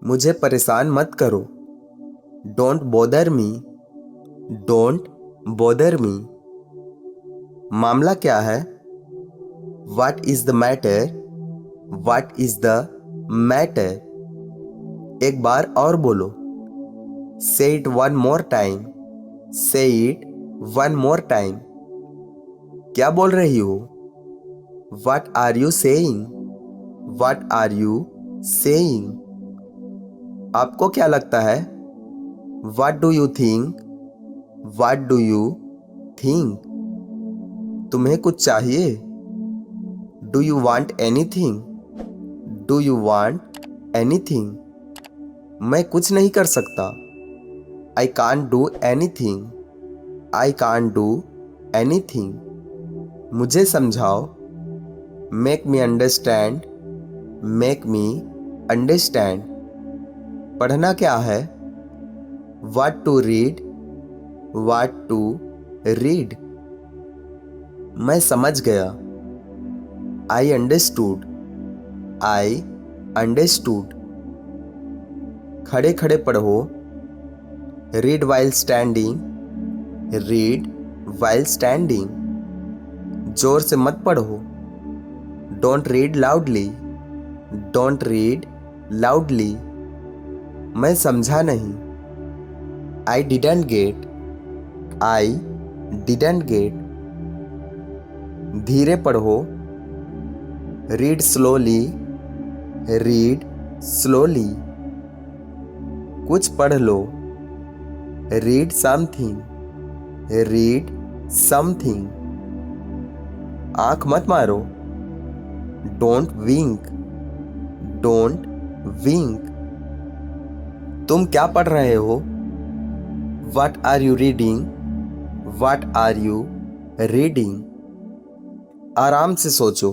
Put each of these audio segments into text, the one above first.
मुझे परेशान मत करो। Don't bother me. Don't bother me. मामला क्या है? What is the matter? What is the matter? एक बार और बोलो। Say it one more time. Say it one more time. क्या बोल रही हो? What are you saying? What are you saying? आपको क्या लगता है? What do you think? What do you think? तुम्हें कुछ चाहिए? Do you want anything? Do you want anything? मैं कुछ नहीं कर सकता। I can't do anything. I can't do anything. मुझे समझाओ। Make me understand. Make me understand. पढ़ना क्या है? What to read? What to read? मैं समझ गया। I understood. I understood. खड़े खड़े पढ़ो। Read while standing. Read while standing. जोर से मत पढ़ो। Don't read loudly. Don't read loudly. मैं समझा नहीं। I didn't get. I didn't get. धीरे पढ़ो। Read slowly. Read slowly. कुछ पढ़ लो। Read something. Read something. आंख मत मारो। Don't wink. Don't wink. तुम क्या पढ़ रहे हो? What are you reading? What are you reading? आराम से सोचो।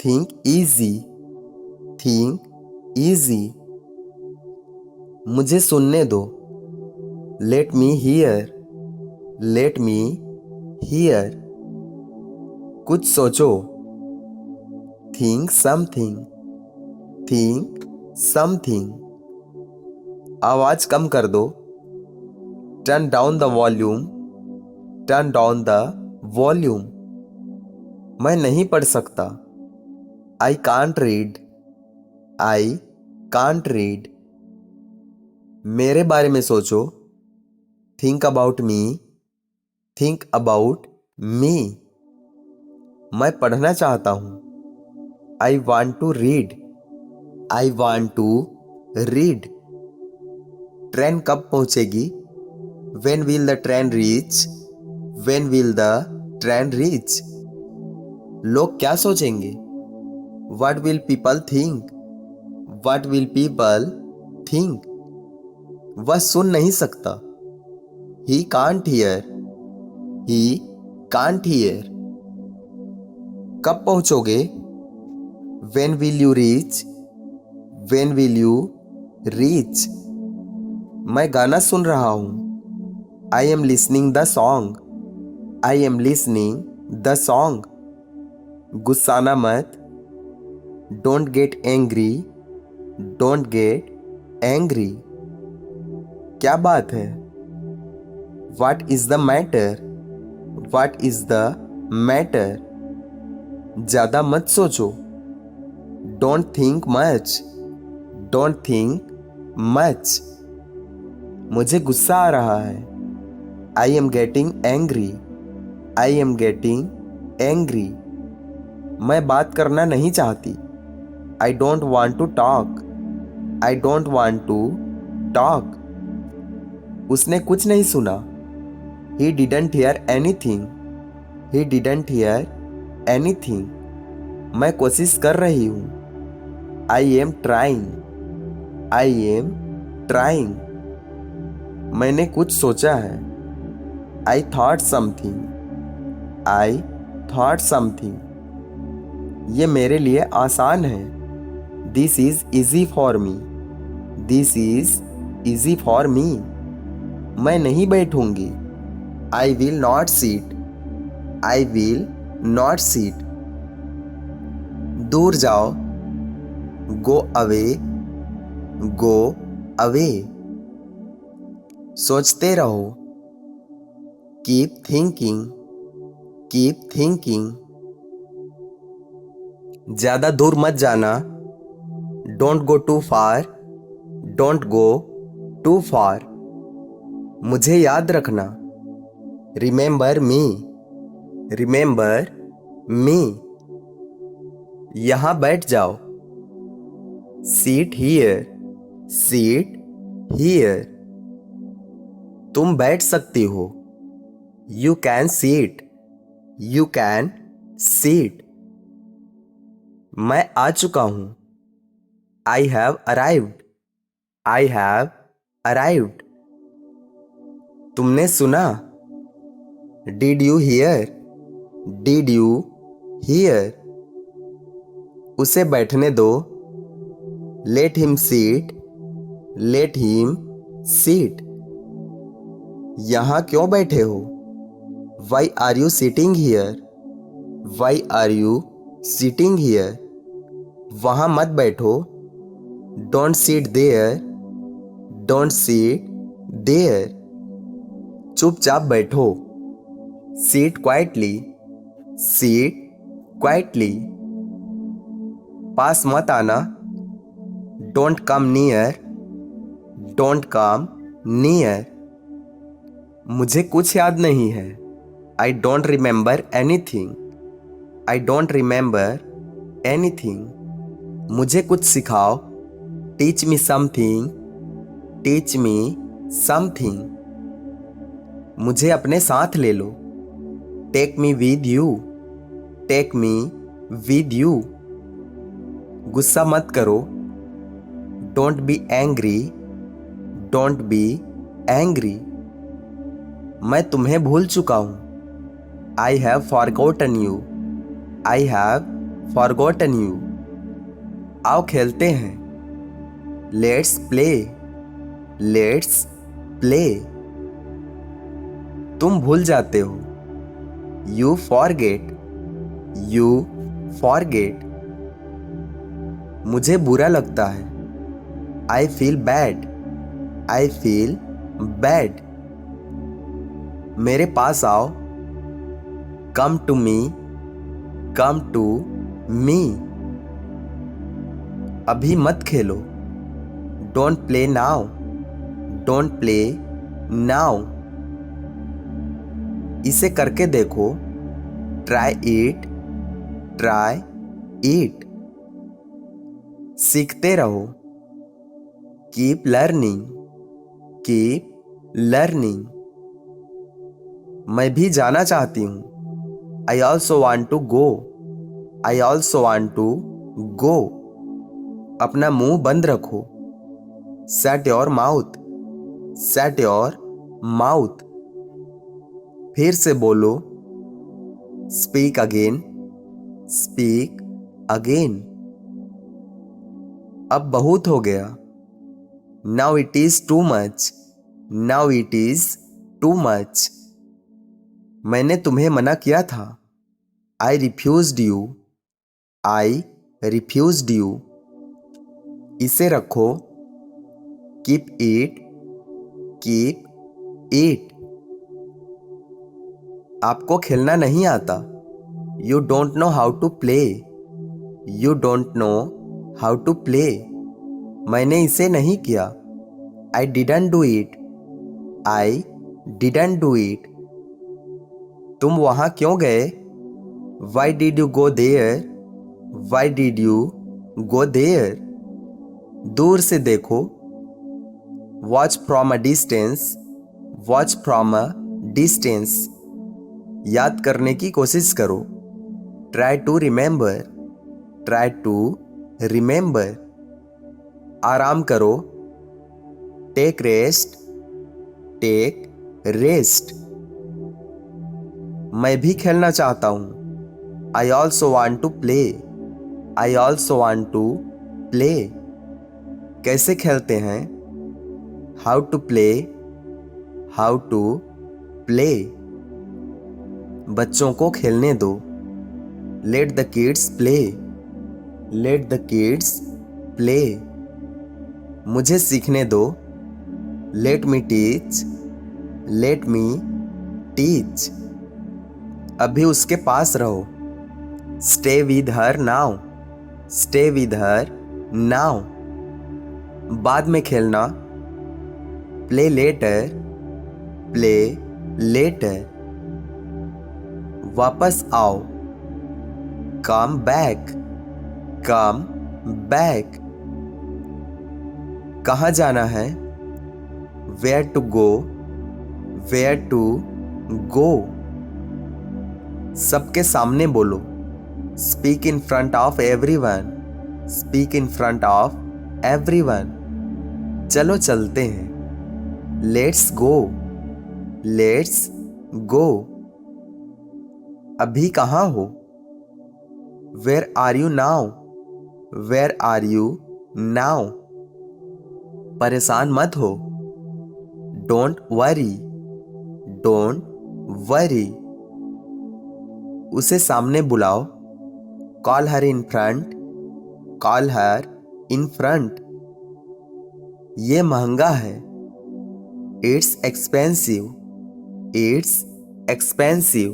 Think easy. Think easy. मुझे सुनने दो। Let me hear. Let me hear. कुछ सोचो। Think something. Think something. आवाज कम कर दो। Turn down the volume. Turn down the volume. मैं नहीं पढ़ सकता। I can't read. I can't read. मेरे बारे में सोचो। Think about me. Think about me. मैं पढ़ना चाहता हूं। I want to read. I want to read. Train कब पहुंचेगी? When will the train reach? When will the train reach? लोग क्या सोचेंगे? What will people think? What will people think? वह सुन नहीं सकता। He can't hear. He can't hear. कब पहुंचोगे? When will you reach? When will you reach? मैं गाना सुन रहा हूं। I am listening the song. I am listening the song. गुस्साना मत। Don't get angry. Don't get angry. क्या बात है? What is the matter? What is the matter? ज़्यादा मत सोचो। Don't think much. Don't think much. मुझे गुस्सा आ रहा है। I am getting angry. I am getting angry. मैं बात करना नहीं चाहती। I don't want to talk. I don't want to talk. उसने कुछ नहीं सुना। He didn't hear anything. He didn't hear anything. मैं कोशिश कर रही हूँ। I am trying. I am trying. मैंने कुछ सोचा है। I thought something. I thought something. ये मेरे लिए आसान है। This is easy for me. This is easy for me. मैं नहीं बैठूंगी। I will not sit. I will not sit. दूर जाओ। Go away. Go away. सोचते रहो, कीप थिंकिंग, कीप थिंकिंग। ज़्यादा दूर मत जाना, don't go too far, don't go too far. मुझे याद रखना, रिमेंबर मी, रिमेंबर मी। यहाँ बैठ जाओ, सीट हियर, सीट हियर। तुम बैठ सकती हो, you can seat, you can seat. मैं आ चुका हूं, I have arrived, I have arrived. तुमने सुना, did you hear, did you hear. उसे बैठने दो, let him seat, let him seat. यहाँ क्यों बैठे हो, why are you sitting here, why are you sitting here. वहाँ मत बैठो, don't seat there, don't seat there. चुपचाप बैठो, सीट क्वाइटली, सीट क्वाइटली। पास मत आना, don't come near, don't come near. मुझे कुछ याद नहीं है, I don't remember anything, I don't remember anything. मुझे कुछ सिखाओ, teach me something, teach me something. मुझे अपने साथ ले लो, take me with you, take me with you. गुस्सा मत करो, don't be angry, don't be angry. मैं तुम्हें भूल चुका हूं, I have forgotten you, I have forgotten you. आओ खेलते हैं, लेट्स प्ले, लेट्स प्ले। तुम भूल जाते हो, यू फॉरगेट, यू फॉरगेट। मुझे बुरा लगता है, I feel bad, I feel bad. मेरे पास आओ, come to me, come to me. अभी मत खेलो, don't play now, don't play now. इसे करके देखो, ट्राई इट, ट्राई इट। सीखते रहो, कीप लर्निंग, कीप लर्निंग। मैं भी जाना चाहती हूं, I also want to go, I also want to go. अपना मुंह बंद रखो, set your mouth, set your mouth. फिर से बोलो, स्पीक अगेन, स्पीक अगेन। अब बहुत हो गया, now it is too much, now it is too much. मैंने तुम्हें मना किया था, I refused you, I refused you. इसे रखो, कीप इट, कीप इट। आपको खेलना नहीं आता, you don't know how to play, you don't know how to play. मैंने इसे नहीं किया, I didn't do it, I didn't do it. तुम वहां क्यों गए, why did you go there, why did you go there. दूर से देखो, watch from a distance, watch from a distance. याद करने की कोशिश करो, try to remember, try to remember. आराम करो, टेक रेस्ट, टेक रेस्ट। मैं भी खेलना चाहता हूं, I also want to play, I also want to play. कैसे खेलते हैं, how to play, how to play. बच्चों को खेलने दो, let the kids play, let the kids play. मुझे सीखने दो। Let me teach. Let me teach. अभी उसके पास रहो। Stay with her now. Stay with her now. बाद में खेलना। Play later. Play later. वापस आओ। Come back. Come back. कहाँ जाना है? Where to go. Where to go. सबके सामने बोलो। Speak in front of everyone. Speak in front of everyone. चलो चलते हैं। Let's go. Let's go. अभी कहाँ हो? Where are you now? Where are you now? परेशान मत हो। Don't worry. Don't worry. उसे सामने बुलाओ। Call her in front. Call her in front. ये महंगा है। It's expensive. It's expensive.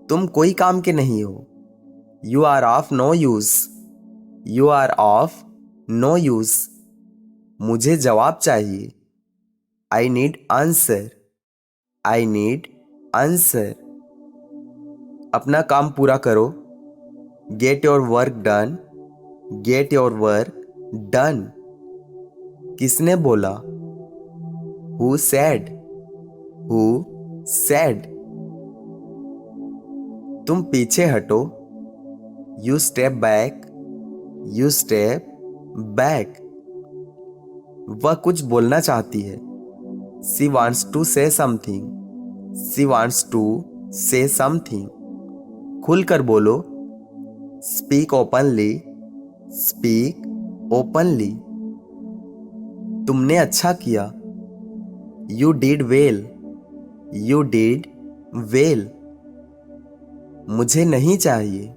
तुम कोई काम के नहीं हो। You are of no use. You are of no use. मुझे जवाब चाहिए। I need answer. I need answer. अपना काम पूरा करो। Get your work done. Get your work done. किसने बोला? Who said. Who said. तुम पीछे हटो। You step back. You step back. वह कुछ बोलना चाहती है। She wants to say something. She wants to say something. खुलकर बोलो। Speak openly. Speak openly. तुमने अच्छा किया। You did well. You did well. मुझे नहीं चाहिए।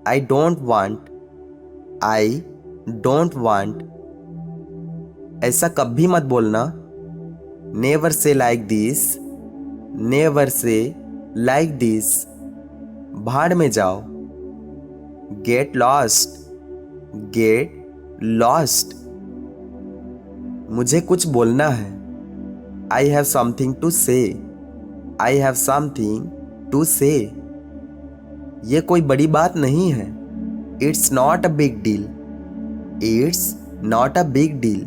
I don't want. I don't want. ऐसा कभी मत बोलना। Never say like this. Never say like this. भाड़ में जाओ। Get lost. Get lost. मुझे कुछ बोलना है। I have something to say. I have something to say. ये कोई बड़ी बात नहीं है। It's not a big deal. It's not a big deal.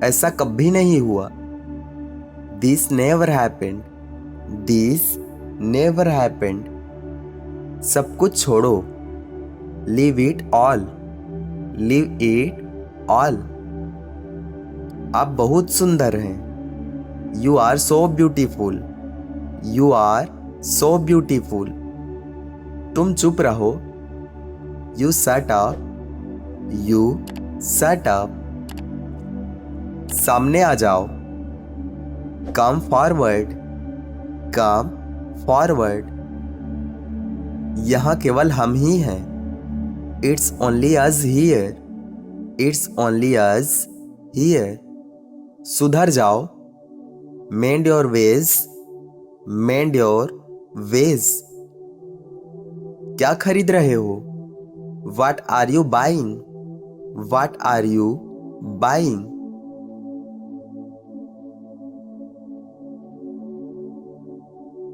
ऐसा कभी नहीं हुआ। This never happened. This never happened. सब कुछ छोड़ो। Leave it all. Leave it all. आप बहुत सुंदर हैं। You are so beautiful. You are so beautiful. तुम चुप रहो। You shut up. You shut up. सामने आ जाओ। Come forward. Come forward. यहाँ केवल हम ही हैं। It's only us here. It's only us here. सुधर जाओ। Mend your ways. Mend your ways. क्या खरीद रहे हो? What are you buying? What are you buying?